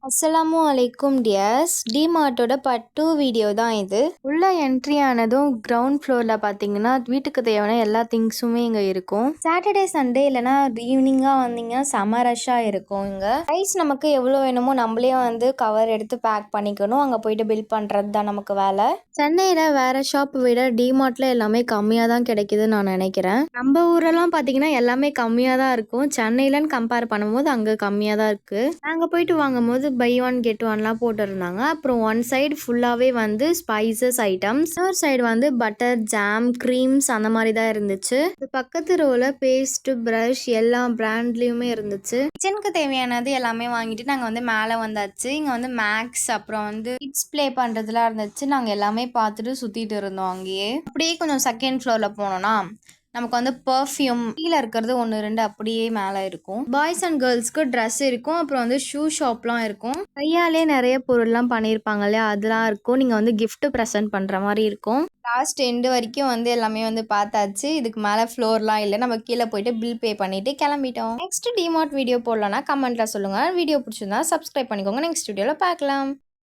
அஸ்ஸலாமு அலைக்கும் tears. டிமார்ட்டோட part 2 video தான் இது. உள்ள என்ட்ரி ஆனதும் கிரவுண்ட் ஃப்ளோரில் பார்த்தீங்கன்னா வீட்டுக்கு தேவையான எல்லா திங்ஸுமே இங்கே இருக்கும். சாட்டர்டே சண்டே இல்லைனா ஈவினிங்காக வந்தீங்கன்னா செம ரஷ்ஷாக இருக்கும். இங்கே ரைஸ் நமக்கு எவ்வளோ வேணுமோ நம்மளே கவர் எடுத்து பேக் பண்ணிக்கணும். அங்கே போயிட்டு பில் பண்ணுறது தான் நமக்கு வேலை. சென்னையில் வேறு ஷாப் விட டிமார்ட்டில் எல்லாமே கம்மியாக தான் கிடைக்குதுன்னு நான் நினைக்கிறேன். நம்ம ஊரெல்லாம் பார்த்தீங்கன்னா எல்லாமே கம்மியாக தான் இருக்கும். சென்னையிலன்னு கம்பேர் பண்ணும்போது அங்கே கம்மியாக தான் இருக்குது. நாங்கள் போயிட்டு வாங்கும்போது பை ஒன் கெட் ஒன்லாம் போட்டிருந்தாங்க. அப்புறம் ஒன் சைடு ஃபுல்லாகவே ஸ்பைசஸ் ஐட்டம்ஸ், இன்னொரு சைடு பட்டர், ஜாம், க்ரீம்ஸ் அந்த மாதிரி தான் இருந்துச்சு. பக்கத்து ரோவில் பேஸ்ட், ப்ரஷ் எல்லா பிராண்ட்லேயுமே இருந்துச்சு. கிச்சனுக்கு தேவையானது எல்லாமே வாங்கிட்டு நாங்கள் மேலே வந்தாச்சு. இங்கே மேக்ஸ் அப்புறம் கிட்ஸ் ப்ளே பண்ணுறதுலாம் இருந்துச்சு. நாங்கள் எல்லாமே பார்த்துட்டு சுற்றிட்டு இருந்தோம். அங்கேயே அப்படியே கொஞ்சம் செகண்ட் ஃப்ளோரில் போனோன்னா நமக்கு பர்ஃப்யூம் கீழே இருக்கிறது 1-2 அப்படியே மேலே இருக்கும். பாய்ஸ் அண்ட் கேர்ள்ஸ்க்கு ட்ரெஸ் இருக்கும். அப்புறம் ஷூ ஷாப்லாம் இருக்கும். கையாலே நிறைய பொருள்லாம் பண்ணியிருப்பாங்க இல்லையா, அதெல்லாம் இருக்கும். நீங்கள் கிஃப்ட் ப்ரெசென்ட் பண்ணுற மாதிரி இருக்கும். லாஸ்ட் எண்டு வரைக்கும் எல்லாமே பார்த்தாச்சு. இதுக்கு மேலே ஃப்ளோர்லாம் இல்லை. நம்ம கீழே போயிட்டு பில் பே பண்ணிட்டு கிளம்பிட்டோம். நெக்ஸ்ட் டிமார்ட் வீடியோ போடலான்னா கமெண்ட்டில் சொல்லுங்கள். வீடியோ பிடிச்சிருந்தா சப்ஸ்கிரைப் பண்ணிக்கோங்க. நெக்ஸ்ட் வீடியோவில் பார்க்கலாம்.